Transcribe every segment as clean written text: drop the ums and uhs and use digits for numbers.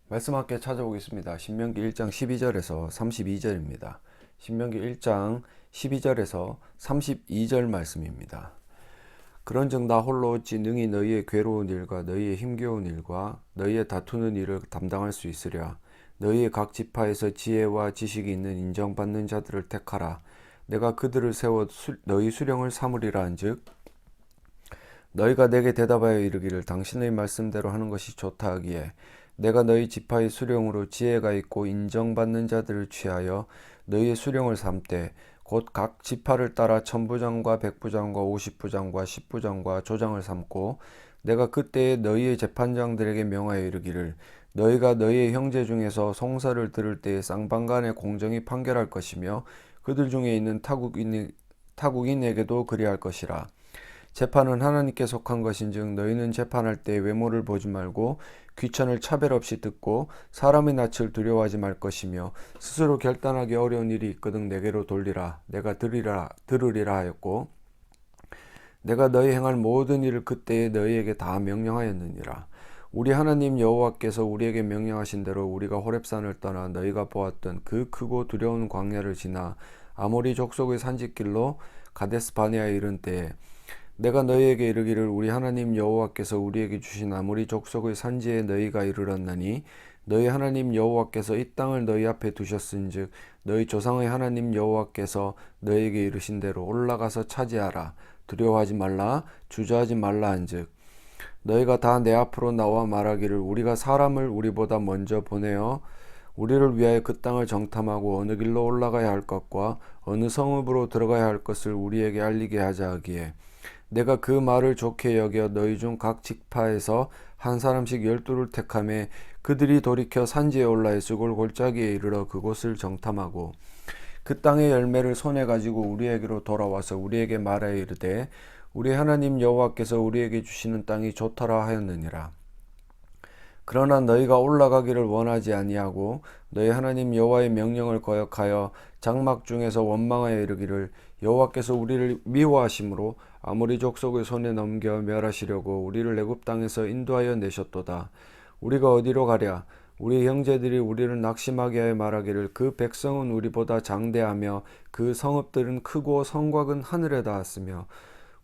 말씀 함께 찾아보겠습니다. 신명기 1장 12절에서 32절입니다. 신명기 1장 12절에서 32절 말씀입니다. 그런즉 나 홀로 어찌 능히 너희의 괴로운 일과 너희의 힘겨운 일과 너희의 다투는 일을 담당할 수 있으랴. 너희의 각 지파에서 지혜와 지식이 있는 인정받는 자들을 택하라. 내가 그들을 세워 너희 수령을 삼으리라 한즉 너희가 내게 대답하여 이르기를 당신의 말씀대로 하는 것이 좋다 하기에 내가 너희 지파의 수령으로 지혜가 있고 인정받는 자들을 취하여 너희의 수령을 삼되 곧 각 지파를 따라 천부장과 백부장과 오십부장과 십부장과 조장을 삼고 내가 그때에 너희의 재판장들에게 명하여 이르기를 너희가 너희의 형제 중에서 송사를 들을 때에 쌍방간에 공정히 판결할 것이며 그들 중에 있는 타국인에게도 그리할 것이라. 재판은 하나님께 속한 것인즉 너희는 재판할 때 외모를 보지 말고 귀천을 차별 없이 듣고 사람의 낯을 두려워하지 말 것이며 스스로 결단하기 어려운 일이 있거든 내게로 돌리라. 내가 들으리라 하였고 내가 너희 행할 모든 일을 그때에 너희에게 다 명령하였느니라. 우리 하나님 여호와께서 우리에게 명령하신 대로 우리가 호렙산을 떠나 너희가 보았던 그 크고 두려운 광야를 지나 아모리 족속의 산지길로 가데스 바네아에 이른 때에 내가 너희에게 이르기를 우리 하나님 여호와께서 우리에게 주신 아모리 족속의 산지에 너희가 이르렀나니 너희 하나님 여호와께서 이 땅을 너희 앞에 두셨은즉 너희 조상의 하나님 여호와께서 너희에게 이르신 대로 올라가서 차지하라. 두려워하지 말라 주저하지 말라 한즉 너희가 다 내 앞으로 나와 말하기를 우리가 사람을 우리보다 먼저 보내어 우리를 위하여 그 땅을 정탐하고 어느 길로 올라가야 할 것과 어느 성읍으로 들어가야 할 것을 우리에게 알리게 하자 하기에 내가 그 말을 좋게 여겨 너희 중 각 지파에서 한 사람씩 12를 택하매 그들이 돌이켜 산지에 올라 에스골 골짜기에 이르러 그곳을 정탐하고 그 땅의 열매를 손에 가지고 우리에게로 돌아와서 우리에게 말하여 이르되 우리 하나님 여호와께서 우리에게 주시는 땅이 좋더라 하였느니라. 그러나 너희가 올라가기를 원하지 아니하고 너희 하나님 여호와의 명령을 거역하여 장막 중에서 원망하여 이르기를 여호와께서 우리를 미워하심으로 아모리 족속의 손에 넘겨 멸하시려고 우리를 애굽 땅에서 인도하여 내셨도다. 우리가 어디로 가랴? 우리 형제들이 우리를 낙심하게 하여 말하기를 그 백성은 우리보다 장대하며 그 성읍들은 크고 성곽은 하늘에 닿았으며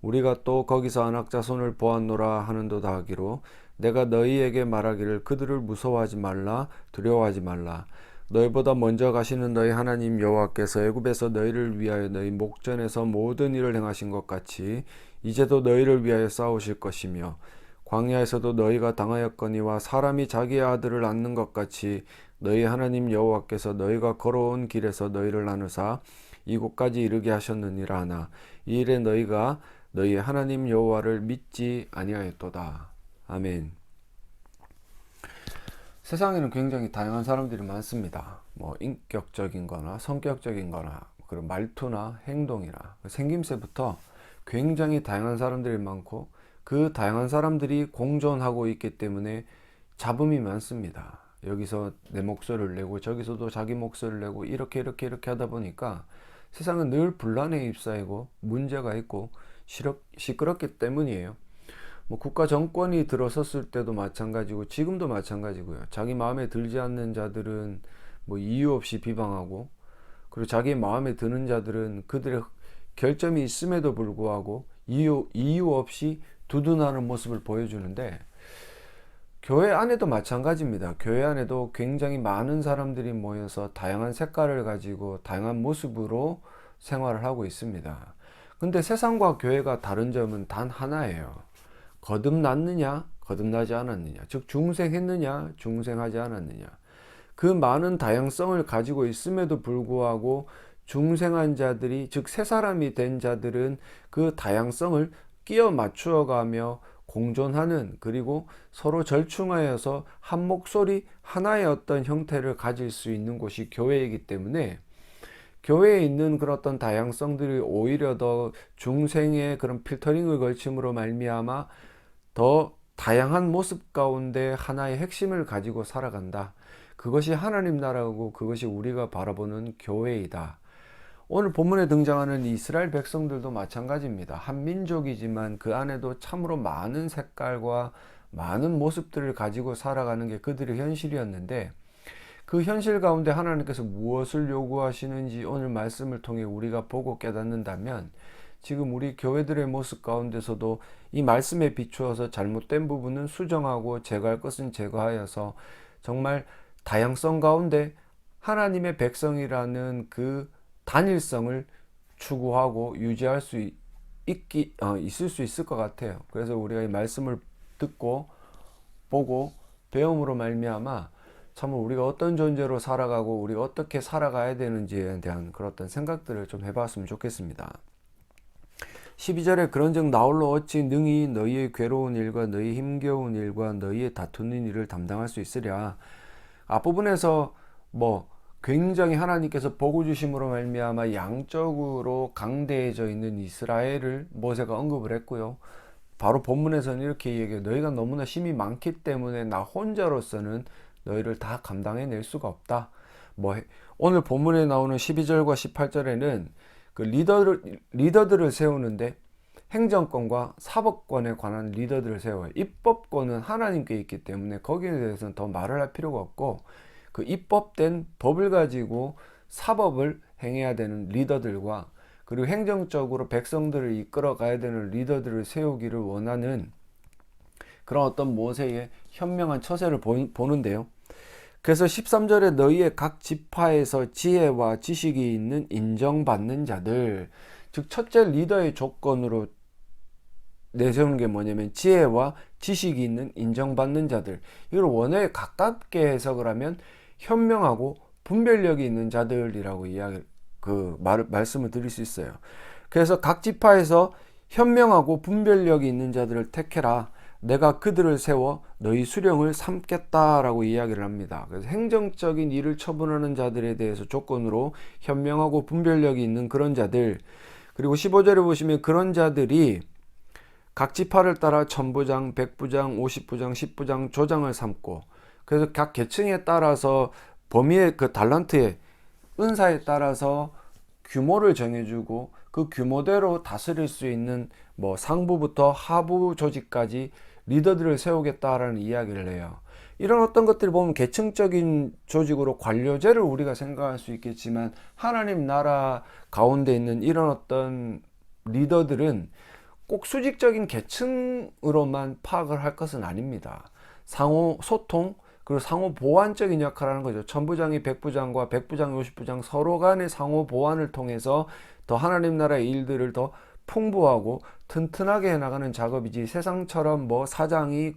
우리가 또 거기서 안악자손을 보았노라 하는도다 하기로 내가 너희에게 말하기를 그들을 무서워하지 말라 두려워하지 말라. 너희보다 먼저 가시는 너희 하나님 여호와께서 애굽에서 너희를 위하여 너희 목전에서 모든 일을 행하신 것 같이 이제도 너희를 위하여 싸우실 것이며 광야에서도 너희가 당하였거니와 사람이 자기의 아들을 낳는 것 같이 너희 하나님 여호와께서 너희가 걸어온 길에서 너희를 나누사 이곳까지 이르게 하셨느니라 하나 이 일에 너희가 너희 하나님 여호와를 믿지 아니하였도다. 아멘. 세상에는 굉장히 다양한 사람들이 많습니다. 인격적인 거나 성격적인 거나 그런 말투나 행동이나 생김새부터 굉장히 다양한 사람들이 많고 그 다양한 사람들이 공존하고 있기 때문에 잡음이 많습니다. 여기서 내 목소리를 내고 저기서도 자기 목소리를 내고 이렇게 하다 보니까 세상은 늘 분란에 휩싸이고 문제가 있고 시끄럽기 때문이에요. 국가 정권이 들어섰을 때도 마찬가지고 지금도 마찬가지고요. 자기 마음에 들지 않는 자들은 이유 없이 비방하고 그리고 자기 마음에 드는 자들은 그들의 결점이 있음에도 불구하고 이유 없이 두둔하는 모습을 보여주는데 교회 안에도 마찬가지입니다. 교회 안에도 굉장히 많은 사람들이 모여서 다양한 색깔을 가지고 다양한 모습으로 생활을 하고 있습니다. 근데 세상과 교회가 다른 점은 단 하나예요. 거듭났느냐 거듭나지 않았느냐, 즉 중생했느냐 중생하지 않았느냐. 그 많은 다양성을 가지고 있음에도 불구하고 중생한 자들이, 즉 새 사람이 된 자들은 그 다양성을 끼워 맞추어 가며 공존하는, 그리고 서로 절충하여서 한 목소리 하나의 어떤 형태를 가질 수 있는 곳이 교회이기 때문에 교회에 있는 그런 어떤 다양성들이 오히려 더 중생의 그런 필터링을 걸침으로 말미암아 더 다양한 모습 가운데 하나의 핵심을 가지고 살아간다. 그것이 하나님 나라고 그것이 우리가 바라보는 교회이다. 오늘 본문에 등장하는 이스라엘 백성들도 마찬가지입니다. 한 민족이지만 그 안에도 참으로 많은 색깔과 많은 모습들을 가지고 살아가는 게 그들의 현실이었는데, 그 현실 가운데 하나님께서 무엇을 요구하시는지 오늘 말씀을 통해 우리가 보고 깨닫는다면, 지금 우리 교회들의 모습 가운데서도 이 말씀에 비추어서 잘못된 부분은 수정하고 제거할 것은 제거하여서 정말 다양성 가운데 하나님의 백성이라는 그 단일성을 추구하고 유지할 수 있을 수 있을 것 같아요. 그래서 우리가 이 말씀을 듣고 보고 배움으로 말미암아 참 우리가 어떤 존재로 살아가고 우리가 어떻게 살아가야 되는지에 대한 그런 어떤 생각들을 좀 해봤으면 좋겠습니다. 12절에 그런즉 나홀로 어찌 능히 너희의 괴로운 일과 너희 힘겨운 일과 너희의 다투는 일을 담당할 수 있으랴. 앞부분에서 굉장히 하나님께서 복을 주심으로 말미암아 양적으로 강대해져 있는 이스라엘을 모세가 언급을 했고요. 바로 본문에서는 이렇게 얘기해요. 너희가 너무나 힘이 많기 때문에 나 혼자로서는 너희를 다 감당해낼 수가 없다. 오늘 본문에 나오는 12절과 18절에는 그 리더들을 세우는데 행정권과 사법권에 관한 리더들을 세워요. 입법권은 하나님께 있기 때문에 거기에 대해서는 더 말을 할 필요가 없고, 그 입법된 법을 가지고 사법을 행해야 되는 리더들과 그리고 행정적으로 백성들을 이끌어 가야 되는 리더들을 세우기를 원하는 그런 어떤 모세의 현명한 처세를 보는데요. 그래서 13절에 너희의 각 지파에서 지혜와 지식이 있는 인정받는 자들, 즉 첫째 리더의 조건으로 내세우는 게 뭐냐면 지혜와 지식이 있는 인정받는 자들, 이걸 원어에 가깝게 해석을 하면 현명하고 분별력이 있는 자들이라고 말씀을 드릴 수 있어요. 그래서 각 지파에서 현명하고 분별력이 있는 자들을 택해라. 내가 그들을 세워 너희 수령을 삼겠다라고 이야기를 합니다. 그래서 행정적인 일을 처분하는 자들에 대해서 조건으로 현명하고 분별력이 있는 그런 자들, 그리고 15절에 보시면 그런 자들이 각 지파를 따라 천부장, 백부장, 50부장, 10부장, 조장을 삼고, 그래서 각 계층에 따라서 범위의 그 달란트의 은사에 따라서 규모를 정해주고 그 규모대로 다스릴 수 있는 상부부터 하부 조직까지 리더들을 세우겠다라는 이야기를 해요. 이런 어떤 것들을 보면 계층적인 조직으로 관료제를 우리가 생각할 수 있겠지만, 하나님 나라 가운데 있는 이런 어떤 리더들은 꼭 수직적인 계층으로만 파악을 할 것은 아닙니다. 상호 소통, 그리고 상호 보완적인 역할을 하는 거죠. 천부장이 백부장과 백부장이 50부장 서로 간의 상호 보완을 통해서 더 하나님 나라의 일들을 더 풍부하고 튼튼하게 해나가는 작업이지, 세상처럼 사장이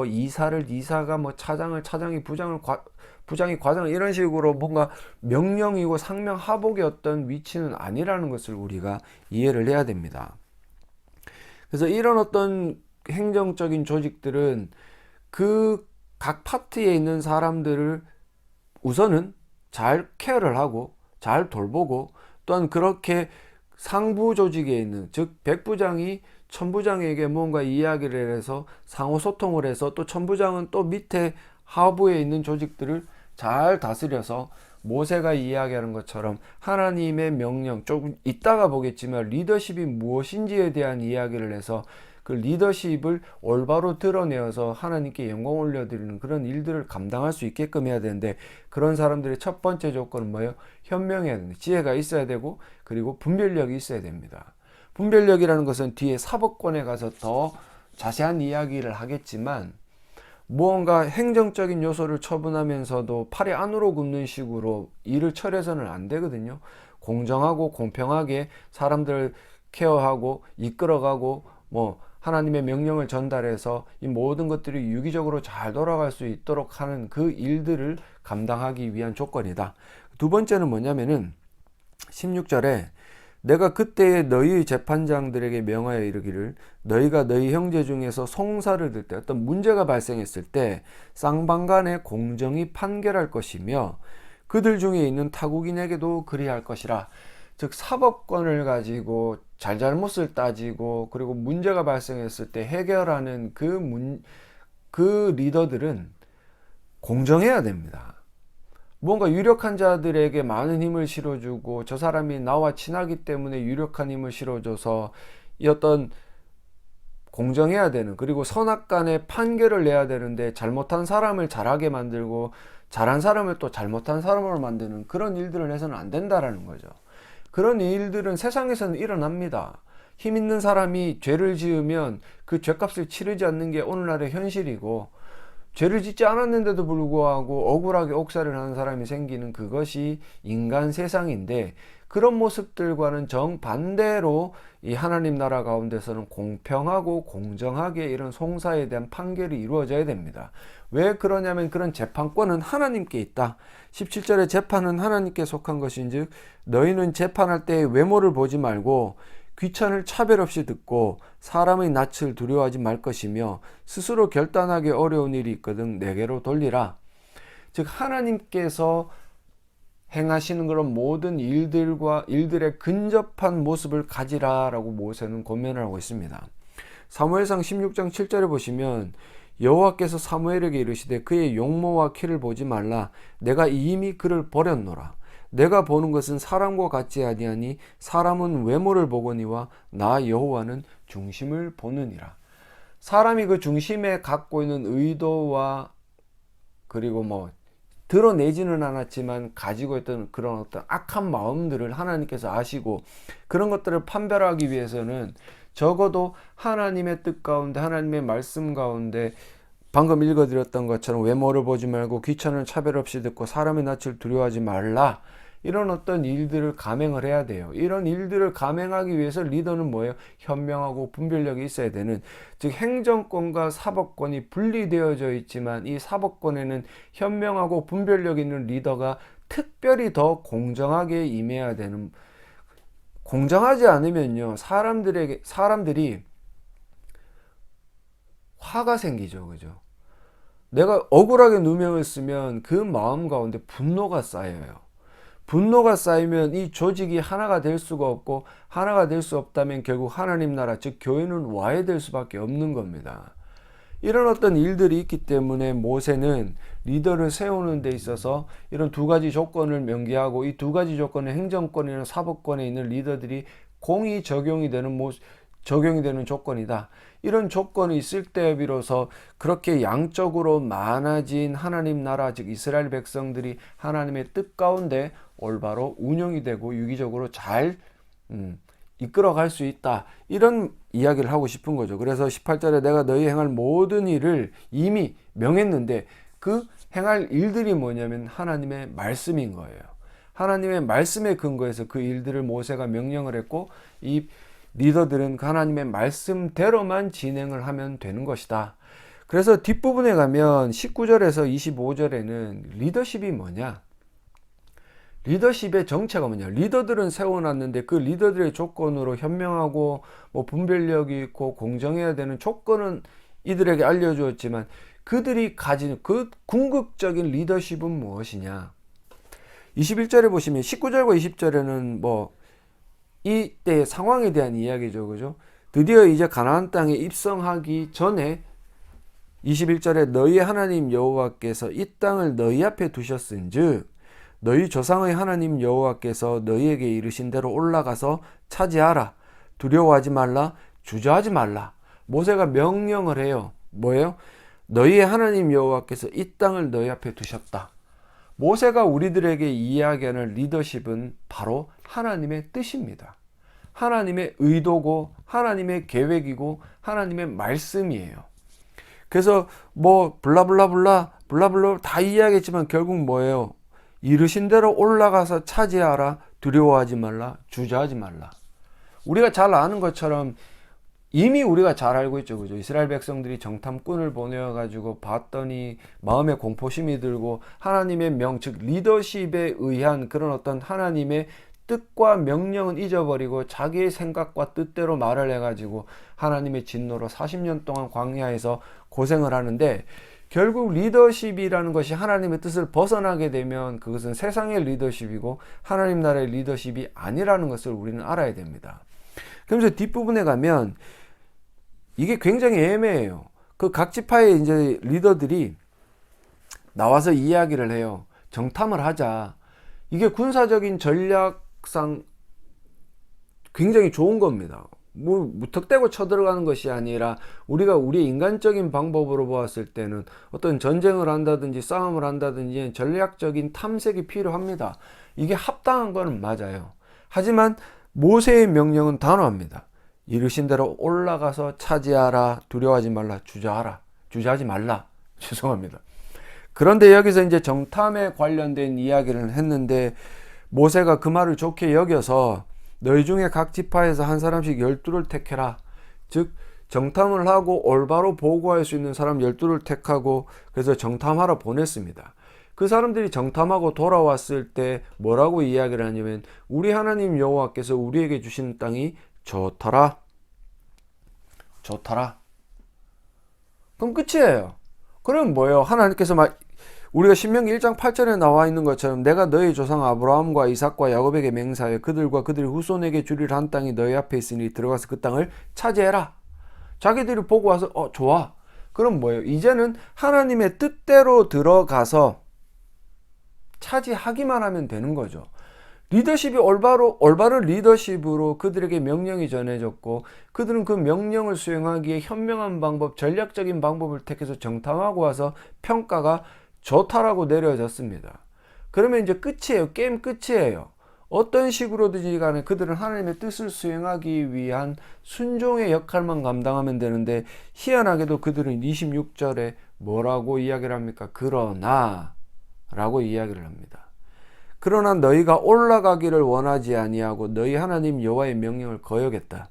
이사가 차장이 부장이 과장을 이런 식으로 뭔가 명령이고 상명하복의 어떤 위치는 아니라는 것을 우리가 이해를 해야 됩니다. 그래서 이런 어떤 행정적인 조직들은 그 각 파트에 있는 사람들을 우선은 잘 케어를 하고 잘 돌보고, 또한 그렇게 상부 조직에 있는, 즉 백부장이 천부장에게 뭔가 이야기를 해서 상호 소통을 해서, 또 천부장은 또 밑에 하부에 있는 조직들을 잘 다스려서 모세가 이야기하는 것처럼 하나님의 명령, 조금 이따가 보겠지만 리더십이 무엇인지에 대한 이야기를 해서 그 리더십을 올바로 드러내어서 하나님께 영광 올려드리는 그런 일들을 감당할 수 있게끔 해야 되는데, 그런 사람들의 첫 번째 조건은 뭐예요? 현명해야 됩니다. 지혜가 있어야 되고, 그리고 분별력이 있어야 됩니다. 분별력이라는 것은 뒤에 사법권에 가서 더 자세한 이야기를 하겠지만, 무언가 행정적인 요소를 처분하면서도 팔이 안으로 굽는 식으로 일을 처리해서는 안 되거든요. 공정하고 공평하게 사람들을 케어하고 이끌어가고 하나님의 명령을 전달해서 이 모든 것들이 유기적으로 잘 돌아갈 수 있도록 하는 그 일들을 감당하기 위한 조건이다. 두 번째는 뭐냐면은 16절에 내가 그때에 너희의 재판장들에게 명하여 이르기를, 너희가 너희 형제 중에서 송사를 들 때, 어떤 문제가 발생했을 때 쌍방간에 공정히 판결할 것이며 그들 중에 있는 타국인에게도 그리할 것이라. 즉 사법권을 가지고 잘잘못을 따지고 그리고 문제가 발생했을 때 해결하는 그 리더들은 공정해야 됩니다. 뭔가 유력한 자들에게 많은 힘을 실어주고, 저 사람이 나와 친하기 때문에 유력한 힘을 실어줘서 이 어떤 공정해야 되는, 그리고 선악간의 판결을 내야 되는데 잘못한 사람을 잘하게 만들고 잘한 사람을 또 잘못한 사람으로 만드는 그런 일들을 해서는 안 된다라는 거죠. 그런 일들은 세상에서는 일어납니다. 힘 있는 사람이 죄를 지으면 그 죄값을 치르지 않는 게 오늘날의 현실이고, 죄를 짓지 않았는데도 불구하고 억울하게 옥살이를 하는 사람이 생기는 그것이 인간 세상인데, 그런 모습들과는 정반대로 이 하나님 나라 가운데서는 공평하고 공정하게 이런 송사에 대한 판결이 이루어져야 됩니다. 왜 그러냐면 그런 재판권은 하나님께 있다. 17절에 재판은 하나님께 속한 것인즉 너희는 재판할 때 외모를 보지 말고 귀천을 차별 없이 듣고 사람의 낯을 두려워하지 말 것이며 스스로 결단하기 어려운 일이 있거든 내게로 돌리라. 즉 하나님께서 행하시는 그런 모든 일들의 근접한 모습을 가지라라고 모세는 권면을 하고 있습니다. 사무엘상 16장 7절에 보시면 여호와께서 사무엘에게 이르시되 그의 용모와 키를 보지 말라. 내가 이미 그를 버렸노라. 내가 보는 것은 사람과 같지 아니하니 사람은 외모를 보거니와 나 여호와는 중심을 보느니라. 사람이 그 중심에 갖고 있는 의도와 그리고 드러내지는 않았지만 가지고 있던 그런 어떤 악한 마음들을 하나님께서 아시고, 그런 것들을 판별하기 위해서는 적어도 하나님의 뜻 가운데, 하나님의 말씀 가운데 방금 읽어드렸던 것처럼 외모를 보지 말고 귀천을 차별 없이 듣고 사람의 낯을 두려워하지 말라, 이런 어떤 일들을 감행을 해야 돼요. 이런 일들을 감행하기 위해서 리더는 뭐예요? 현명하고 분별력이 있어야 되는, 즉 행정권과 사법권이 분리되어져 있지만 이 사법권에는 현명하고 분별력 있는 리더가 특별히 더 공정하게 임해야 되는, 공정하지 않으면요 사람들이 화가 생기죠. 그죠? 내가 억울하게 누명을 쓰면 그 마음 가운데 분노가 쌓여요. 분노가 쌓이면 이 조직이 하나가 될 수가 없고, 하나가 될 수 없다면 결국 하나님 나라, 즉 교회는 와해될 수밖에 없는 겁니다. 이런 어떤 일들이 있기 때문에 모세는 리더를 세우는 데 있어서 이런 두 가지 조건을 명기하고, 이 두 가지 조건은 행정권이나 사법권에 있는 리더들이 공히 적용이 되는 조건이다. 이런 조건이 있을 때 비로소 그렇게 양적으로 많아진 하나님 나라, 즉 이스라엘 백성들이 하나님의 뜻 가운데 올바로 운영이 되고 유기적으로 잘 이끌어갈 수 있다. 이런 이야기를 하고 싶은 거죠. 그래서 18절에 내가 너희 행할 모든 일을 이미 명했는데, 그 행할 일들이 뭐냐면 하나님의 말씀인 거예요. 하나님의 말씀에 근거해서 그 일들을 모세가 명령을 했고, 이 리더들은 하나님의 말씀대로만 진행을 하면 되는 것이다. 그래서 뒷부분에 가면 19절에서 25절에는 리더십이 뭐냐? 리더십의 정체가 뭐냐? 리더들은 세워놨는데 그 리더들의 조건으로 현명하고 분별력이 있고 공정해야 되는 조건은 이들에게 알려주었지만, 그들이 가진 그 궁극적인 리더십은 무엇이냐? 21절에 보시면 19절과 20절에는 이때의 상황에 대한 이야기죠. 그죠? 드디어 이제 가나안 땅에 입성하기 전에 21절에 너희 하나님 여호와께서 이 땅을 너희 앞에 두셨은즉 너희 조상의 하나님 여호와께서 너희에게 이르신 대로 올라가서 차지하라. 두려워하지 말라. 주저하지 말라. 모세가 명령을 해요. 뭐예요? 너희의 하나님 여호와께서 이 땅을 너희 앞에 두셨다. 모세가 우리들에게 이야기하는 리더십은 바로 하나님의 뜻입니다. 하나님의 의도고 하나님의 계획이고 하나님의 말씀이에요. 그래서 블라블라 다 이야기했지만 결국 뭐예요? 이르신 대로 올라가서 차지하라. 두려워하지 말라. 주저하지 말라. 우리가 잘 아는 것처럼 이미 우리가 잘 알고 있죠. 그죠? 이스라엘 백성들이 정탐꾼을 보내어가지고 봤더니 마음에 공포심이 들고 하나님의 즉 리더십에 의한 그런 어떤 하나님의 뜻과 명령은 잊어버리고 자기의 생각과 뜻대로 말을 해가지고 하나님의 진노로 40년 동안 광야에서 고생을 하는데, 결국 리더십이라는 것이 하나님의 뜻을 벗어나게 되면 그것은 세상의 리더십이고 하나님 나라의 리더십이 아니라는 것을 우리는 알아야 됩니다. 그러면서 뒷부분에 가면 이게 굉장히 애매해요. 그 각 지파의 이제 리더들이 나와서 이야기를 해요. 정탐을 하자. 이게 군사적인 전략상 굉장히 좋은 겁니다. 뭐 무턱대고 쳐들어가는 것이 아니라 우리가 우리의 인간적인 방법으로 보았을 때는 어떤 전쟁을 한다든지 싸움을 한다든지 전략적인 탐색이 필요합니다. 이게 합당한 거는 맞아요. 하지만 모세의 명령은 단호합니다. 이르신 대로 올라가서 차지하라, 두려워하지 말라, 주저하지 말라. 죄송합니다. 그런데 여기서 이제 정탐에 관련된 이야기를 했는데 모세가 그 말을 좋게 여겨서 너희 중에 각 지파에서 한 사람씩 12를 택해라. 즉 정탐을 하고 올바로 보고할 수 있는 사람 12를 택하고 그래서 정탐하러 보냈습니다. 그 사람들이 정탐하고 돌아왔을 때 뭐라고 이야기를 하냐면 우리 하나님 여호와께서 우리에게 주신 땅이 좋더라. 그럼 끝이에요. 그럼 뭐예요? 하나님께서 막 우리가 신명기 1장 8절에 나와 있는 것처럼 내가 너희 조상 아브라함과 이삭과 야곱에게 맹세하여 그들과 그들의 후손에게 주리라 한 땅이 너희 앞에 있으니 들어가서 그 땅을 차지해라. 자기들이 보고 와서 좋아. 그럼 뭐예요? 이제는 하나님의 뜻대로 들어가서 차지하기만 하면 되는 거죠. 리더십이 올바른 리더십으로 그들에게 명령이 전해졌고 그들은 그 명령을 수행하기에 현명한 방법, 전략적인 방법을 택해서 정탐하고 와서 평가가 좋다라고 내려졌습니다. 그러면 이제 끝이에요. 게임 끝이에요. 어떤 식으로든지 간에 그들은 하나님의 뜻을 수행하기 위한 순종의 역할만 감당하면 되는데 희한하게도 그들은 26절에 뭐라고 이야기를 합니까? 그러나 라고 이야기를 합니다. 그러나 너희가 올라가기를 원하지 아니하고 너희 하나님 여호와의 명령을 거역했다.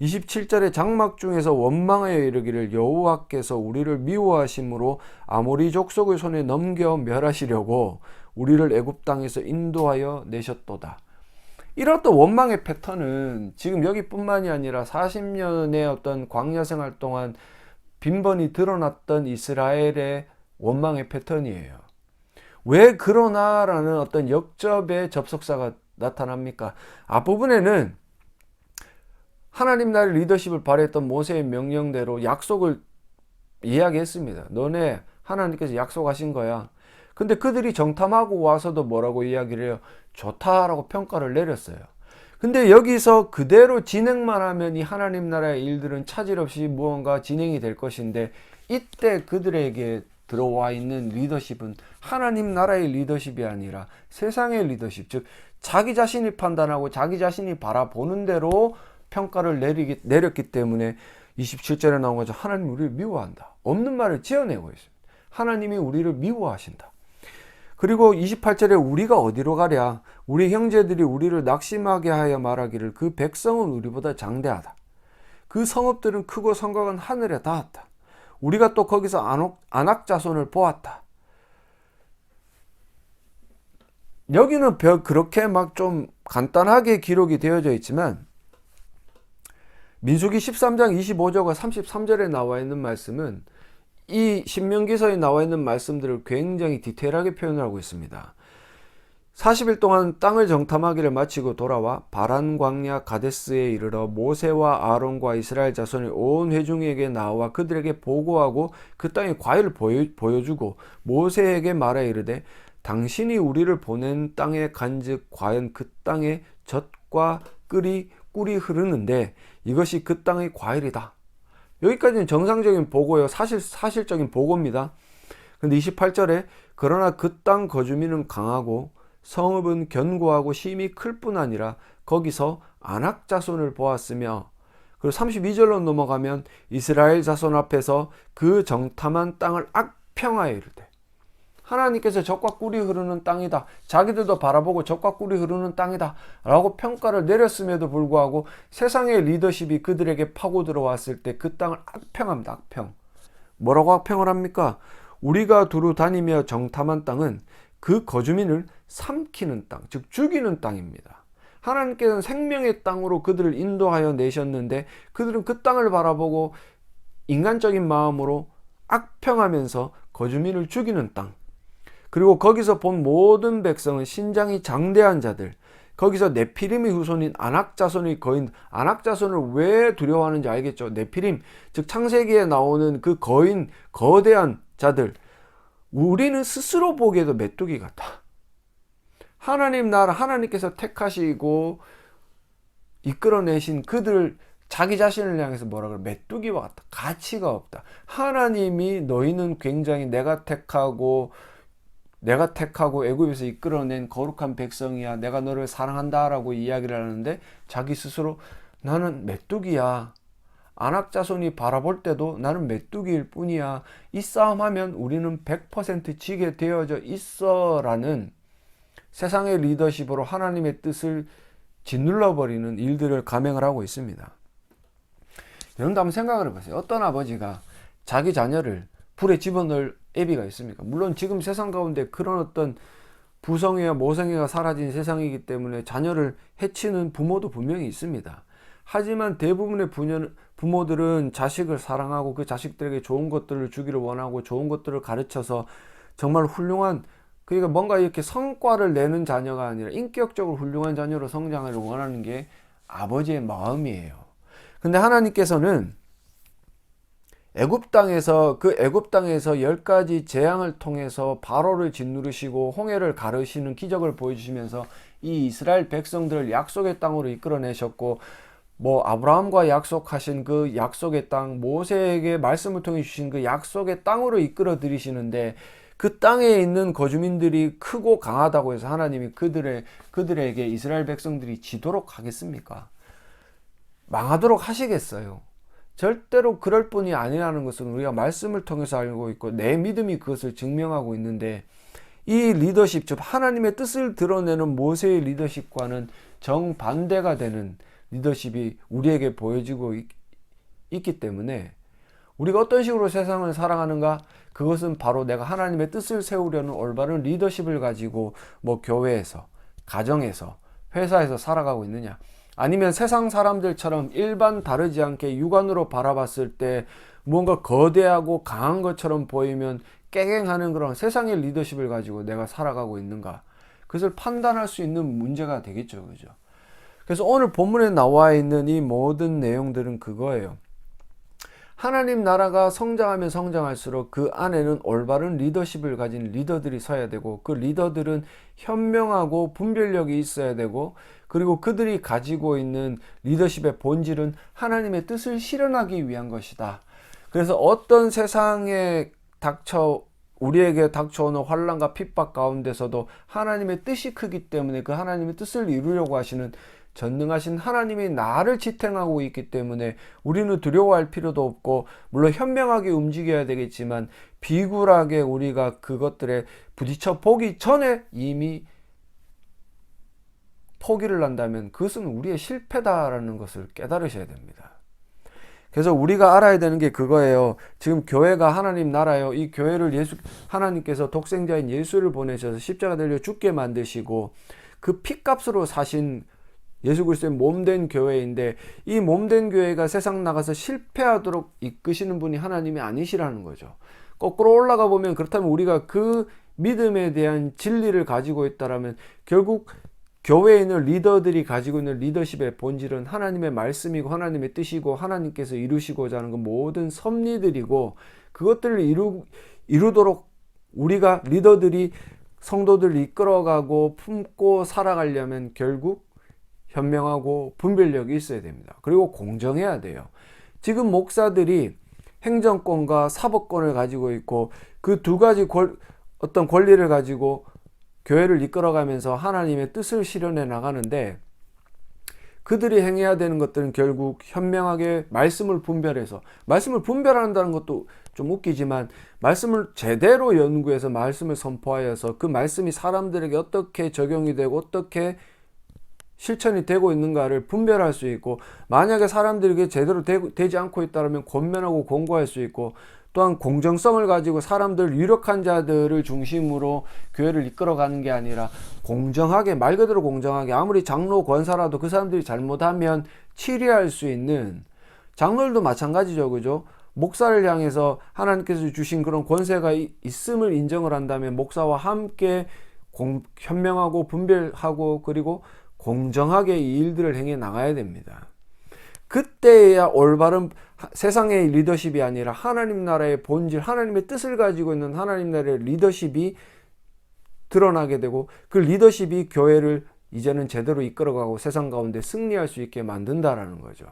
27절에 장막 중에서 원망하여 이르기를 여호와께서 우리를 미워하심으로 아모리 족속의 손에 넘겨 멸하시려고 우리를 애굽 땅에서 인도하여 내셨도다. 이런 또 원망의 패턴은 지금 여기뿐만이 아니라 40년의 어떤 광야 생활 동안 빈번히 드러났던 이스라엘의 원망의 패턴이에요. 왜 그러나라는 어떤 역접의 접속사가 나타납니까? 앞부분에는 하나님 나라의 리더십을 발휘했던 모세의 명령대로 약속을 이야기했습니다. 너네 하나님께서 약속하신 거야. 근데 그들이 정탐하고 와서도 뭐라고 이야기를 해요? 좋다라고 평가를 내렸어요. 근데 여기서 그대로 진행만 하면 이 하나님 나라의 일들은 차질 없이 무언가 진행이 될 것인데 이때 그들에게 들어와 있는 리더십은 하나님 나라의 리더십이 아니라 세상의 리더십, 즉 자기 자신이 판단하고 자기 자신이 바라보는 대로 평가를 내렸기 때문에 27절에 나온 거죠. 하나님이 우리를 미워한다. 없는 말을 지어내고 있습니다. 하나님이 우리를 미워하신다. 그리고 28절에 우리가 어디로 가랴? 우리 형제들이 우리를 낙심하게 하여 말하기를 그 백성은 우리보다 장대하다. 그 성읍들은 크고 성곽은 하늘에 닿았다. 우리가 또 거기서 안악 자손을 보았다. 여기는 그렇게 막 좀 간단하게 기록이 되어져 있지만 민수기 13장 25절과 33절에 나와 있는 말씀은 이 신명기서에 나와 있는 말씀들을 굉장히 디테일하게 표현하고 있습니다. 40일 동안 땅을 정탐하기를 마치고 돌아와 바란 광야 가데스에 이르러 모세와 아론과 이스라엘 자손의 온 회중에게 나와 그들에게 보고하고 그 땅의 과일을 보여주고 모세에게 말하 이르되 당신이 우리를 보낸 땅에 간즉 과연 그 땅에 젖과 꿀이 흐르는데 이것이 그 땅의 과일이다. 여기까지는 정상적인 보고요. 사실적인 보고입니다. 근데 28절에 그러나 그 땅 거주민은 강하고 성읍은 견고하고 심히 클 뿐 아니라 거기서 안악 자손을 보았으며 그리고 32절로 넘어가면 이스라엘 자손 앞에서 그 정탐한 땅을 악평하여 이르되 하나님께서 젖과 꿀이 흐르는 땅이다. 자기들도 바라보고 젖과 꿀이 흐르는 땅이다 라고 평가를 내렸음에도 불구하고 세상의 리더십이 그들에게 파고 들어왔을 때 그 땅을 악평합니다. 악평. 뭐라고 악평을 합니까? 우리가 두루 다니며 정탐한 땅은 그 거주민을 삼키는 땅, 즉 죽이는 땅입니다. 하나님께서는 생명의 땅으로 그들을 인도하여 내셨는데 그들은 그 땅을 바라보고 인간적인 마음으로 악평하면서 거주민을 죽이는 땅. 그리고 거기서 본 모든 백성은 신장이 장대한 자들, 거기서 네피림의 후손인 아낙 자손의 거인, 아낙 자손을 왜 두려워하는지 알겠죠? 네피림, 즉 창세기에 나오는 그 거인, 거대한 자들, 우리는 스스로 보기에도 메뚜기 같아. 하나님 나라, 하나님께서 택하시고 이끌어내신 그들 자기 자신을 향해서 뭐라 그래? 메뚜기와 같다. 가치가 없다. 하나님이 너희는 굉장히 내가 택하고 애굽에서 이끌어낸 거룩한 백성이야. 내가 너를 사랑한다라고 이야기를 하는데 자기 스스로 나는 메뚜기야. 안악자손이 바라볼 때도 나는 메뚜기일 뿐이야. 이 싸움하면 우리는 100% 지게 되어져 있어라는 세상의 리더십으로 하나님의 뜻을 짓눌러버리는 일들을 감행을 하고 있습니다. 여러분도 한번 생각을 해보세요. 어떤 아버지가 자기 자녀를 불에 집어넣을 애비가 있습니까? 물론 지금 세상 가운데 그런 어떤 부성애와 모성애가 사라진 세상이기 때문에 자녀를 해치는 부모도 분명히 있습니다. 하지만 대부분의 부모들은 자식을 사랑하고 그 자식들에게 좋은 것들을 주기를 원하고 좋은 것들을 가르쳐서 정말 훌륭한, 그러니까 뭔가 이렇게 성과를 내는 자녀가 아니라 인격적으로 훌륭한 자녀로 성장을 원하는 게 아버지의 마음이에요. 근데 하나님께서는 애굽 땅에서 10가지 재앙을 통해서 바로를 짓누르시고 홍해를 가르시는 기적을 보여주시면서 이 이스라엘 백성들을 약속의 땅으로 이끌어내셨고, 아브라함과 약속하신 그 약속의 땅, 모세에게 말씀을 통해 주신 그 약속의 땅으로 이끌어 들이시는데, 그 땅에 있는 거주민들이 크고 강하다고 해서 하나님이 그들에게 이스라엘 백성들이 지도록 하겠습니까? 망하도록 하시겠어요? 절대로 그럴 뿐이 아니라는 것은 우리가 말씀을 통해서 알고 있고 내 믿음이 그것을 증명하고 있는데, 이 리더십, 즉 하나님의 뜻을 드러내는 모세의 리더십과는 정반대가 되는 리더십이 우리에게 보여지고 있기 때문에 우리가 어떤 식으로 세상을 살아가는가, 그것은 바로 내가 하나님의 뜻을 세우려는 올바른 리더십을 가지고 교회에서, 가정에서, 회사에서 살아가고 있느냐, 아니면 세상 사람들처럼 일반 다르지 않게 육안으로 바라봤을 때 뭔가 거대하고 강한 것처럼 보이면 깨갱하는 그런 세상의 리더십을 가지고 내가 살아가고 있는가, 그것을 판단할 수 있는 문제가 되겠죠. 그죠? 그래서 오늘 본문에 나와 있는 이 모든 내용들은 그거예요. 하나님 나라가 성장하면 성장할수록 그 안에는 올바른 리더십을 가진 리더들이 서야 되고, 그 리더들은 현명하고 분별력이 있어야 되고, 그리고 그들이 가지고 있는 리더십의 본질은 하나님의 뜻을 실현하기 위한 것이다. 그래서 어떤 세상에 우리에게 닥쳐오는 환난과 핍박 가운데서도 하나님의 뜻이 크기 때문에 그 하나님의 뜻을 이루려고 하시는 전능하신 하나님이 나를 지탱하고 있기 때문에 우리는 두려워할 필요도 없고, 물론 현명하게 움직여야 되겠지만 비굴하게 우리가 그것들에 부딪혀 보기 전에 이미 포기를 한다면 그것은 우리의 실패다라는 것을 깨달으셔야 됩니다. 그래서 우리가 알아야 되는 게 그거예요. 지금 교회가 하나님 나라요. 이 교회를 하나님께서 독생자인 예수를 보내셔서 십자가 달려 죽게 만드시고 그 피값으로 사신 예수 그리스도의 몸된 교회인데, 이 몸된 교회가 세상 나가서 실패하도록 이끄시는 분이 하나님이 아니시라는 거죠. 거꾸로 올라가 보면, 그렇다면 우리가 그 믿음에 대한 진리를 가지고 있다라면 결국 교회에 있는 리더들이 가지고 있는 리더십의 본질은 하나님의 말씀이고 하나님의 뜻이고 하나님께서 이루시고자 하는 그 모든 섭리들이고, 그것들을 이루도록 우리가 리더들이 성도들을 이끌어가고 품고 살아가려면 결국 현명하고 분별력이 있어야 됩니다. 그리고 공정해야 돼요. 지금 목사들이 행정권과 사법권을 가지고 있고 그 두 가지 어떤 권리를 가지고 교회를 이끌어가면서 하나님의 뜻을 실현해 나가는데, 그들이 행해야 되는 것들은 결국 현명하게 말씀을 분별해서, 말씀을 분별한다는 것도 좀 웃기지만 말씀을 제대로 연구해서 말씀을 선포하여서 그 말씀이 사람들에게 어떻게 적용이 되고 어떻게 실천이 되고 있는가를 분별할 수 있고, 만약에 사람들에게 제대로 되지 않고 있다면 권면하고 권고할 수 있고, 또한 공정성을 가지고 사람들, 유력한 자들을 중심으로 교회를 이끌어가는 게 아니라 공정하게, 말 그대로 공정하게, 아무리 장로 권사라도 그 사람들이 잘못하면 치리할 수 있는, 장로들도 마찬가지죠. 그죠? 목사를 향해서 하나님께서 주신 그런 권세가 있음을 인정을 한다면 목사와 함께 현명하고 분별하고 그리고 공정하게 이 일들을 행해 나가야 됩니다. 그때야 올바른 세상의 리더십이 아니라 하나님 나라의 본질, 하나님의 뜻을 가지고 있는 하나님 나라의 리더십이 드러나게 되고, 그 리더십이 교회를 이제는 제대로 이끌어가고 세상 가운데 승리할 수 있게 만든다라는 거죠.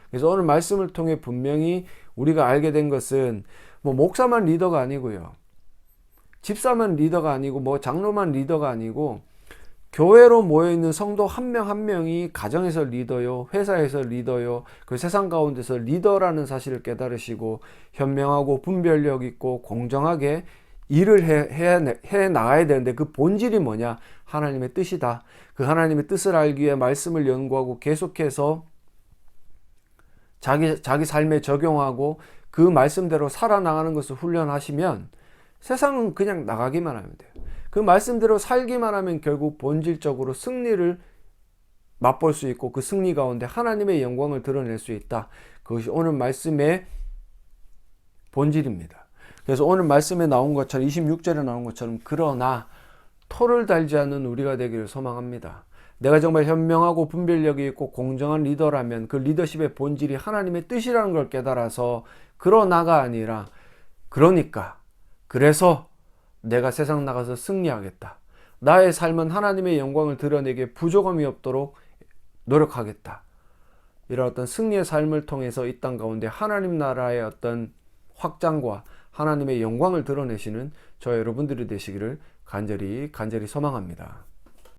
그래서 오늘 말씀을 통해 분명히 우리가 알게 된 것은 뭐 목사만 리더가 아니고요. 집사만 리더가 아니고 뭐 장로만 리더가 아니고 교회로 모여있는 성도 한 명 한 명이 가정에서 리더요, 회사에서 리더요, 그 세상 가운데서 리더라는 사실을 깨달으시고 현명하고 분별력 있고 공정하게 일을 해 나가야 되는데 그 본질이 뭐냐? 하나님의 뜻이다. 그 하나님의 뜻을 알기 위해 말씀을 연구하고 계속해서 자기 삶에 적용하고 그 말씀대로 살아나가는 것을 훈련하시면 세상은 그냥 나가기만 하면 돼요. 그 말씀대로 살기만 하면 결국 본질적으로 승리를 맛볼 수 있고 그 승리 가운데 하나님의 영광을 드러낼 수 있다. 그것이 오늘 말씀의 본질입니다. 그래서 오늘 말씀에 나온 것처럼 26절에 나온 것처럼 그러나 토를 달지 않는 우리가 되기를 소망합니다. 내가 정말 현명하고 분별력이 있고 공정한 리더라면 그 리더십의 본질이 하나님의 뜻이라는 걸 깨달아서 그러나가 아니라 그래서 내가 세상 나가서 승리하겠다. 나의 삶은 하나님의 영광을 드러내기에 부족함이 없도록 노력하겠다. 이런 어떤 승리의 삶을 통해서 이 땅 가운데 하나님 나라의 어떤 확장과 하나님의 영광을 드러내시는 저 여러분들이 되시기를 간절히 소망합니다.